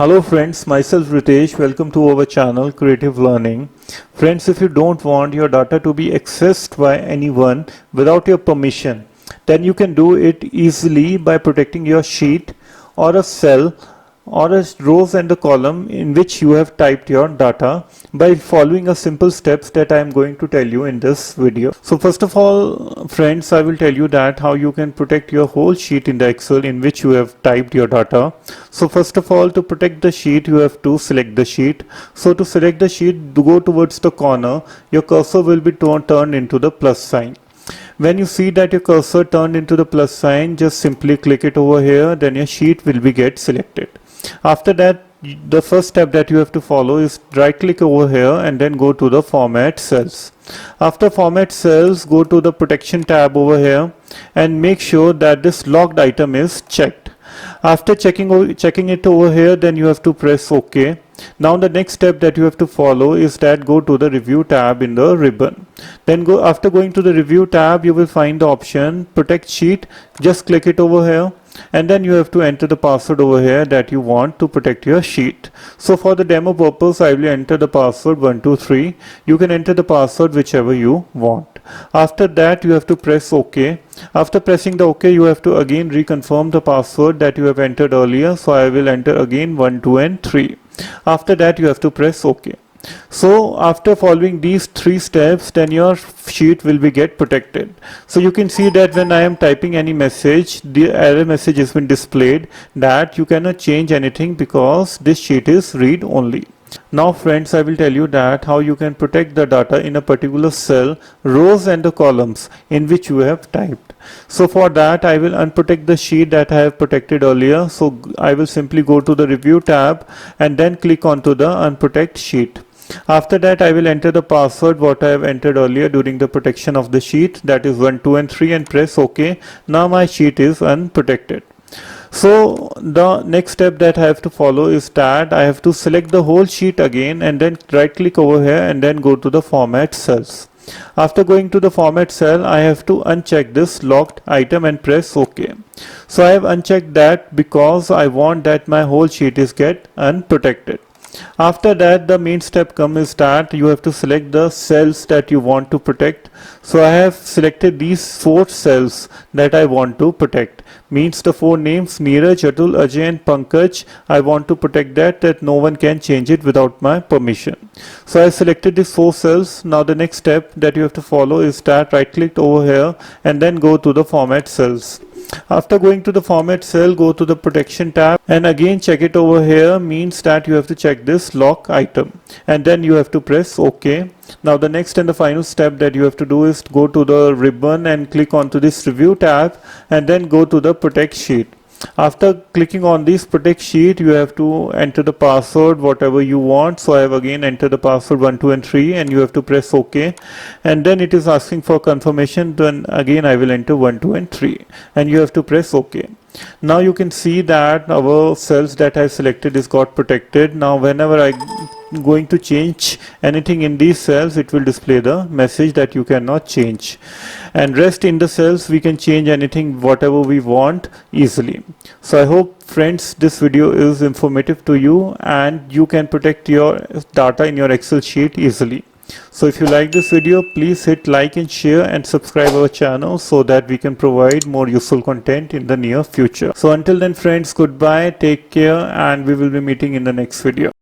Hello friends, myself Ritesh. Welcome to our channel Creative Learning. Friends, if you don't want your data to be accessed by anyone without your permission, then you can do it easily by protecting your sheet or a cell or a rows and a column in which you have typed your data by following a simple steps that I am going to tell you in this video. So first of all, friends, I will tell you that how you can protect your whole sheet in the Excel in which you have typed your data. So first of all, to protect the sheet, you have to select the sheet. So to select the sheet, go towards the corner. Your cursor will be turned into the plus sign. When you see that your cursor turned into the plus sign, just simply click it over here, then your sheet will be get selected. After that, the first step that you have to follow is right click over here and then go to the format cells. After format cells, go to the protection tab over here and make sure that this locked item is checked. After checking it over here, then you have to press OK. Now the next step that you have to follow is that go to the review tab in the ribbon. Then after going to the review tab, you will find the option protect sheet. Just click it over here and then you have to enter the password over here that you want to protect your sheet. So for the demo purpose, I will enter the password 123. You can enter the password whichever you want. After that, you have to press OK. After pressing the OK, you have to again reconfirm the password that you have entered earlier. So I will enter again 1, 2 and 3. After that, you have to press OK. So after following these 3 steps, then your sheet will be get protected. So you can see that when I am typing any message, the error message has been displayed that you cannot change anything because this sheet is read only. Now friends, I will tell you that how you can protect the data in a particular cell, rows and the columns in which you have typed. So for that, I will unprotect the sheet that I have protected earlier. So I will simply go to the review tab and then click onto the unprotect sheet. After that, I will enter the password what I have entered earlier during the protection of the sheet, that is 1, 2 and 3, and press OK. Now my sheet is unprotected. So the next step that I have to follow is that I have to select the whole sheet again and then right click over here and then go to the format cells. After going to the format cell, I have to uncheck this locked item and press OK. So I have unchecked that because I want that my whole sheet is get unprotected. After that, the main step comes is that you have to select the cells that you want to protect. So I have selected these 4 cells that I want to protect. Means the 4 names Neeraj, Atul, Ajay and Pankaj. I want to protect that no one can change it without my permission. So I selected these 4 cells. Now the next step that you have to follow is that right click over here and then go to the format cells. After going to the format cell, go to the protection tab and again check it over here, means that you have to check this lock item and then you have to press OK. Now the next and the final step that you have to do is go to the ribbon and click onto this review tab and then go to the protect sheet. After clicking on this protect sheet, you have to enter the password whatever you want. So I have again entered the password 1, 2 and 3 and you have to press OK, and then it is asking for confirmation. Then again I will enter 1, 2 and 3 and you have to press OK. Now you can see that our cells that I selected is got protected. Now whenever I going to change anything in these cells, it will display the message that you cannot change, and rest in the cells we can change anything whatever we want easily. So I hope friends this video is informative to you and you can protect your data in your Excel sheet easily. So if you like this video, please hit like and share and subscribe our channel so that we can provide more useful content in the near future. So until then friends, goodbye, take care, and we will be meeting in the next video.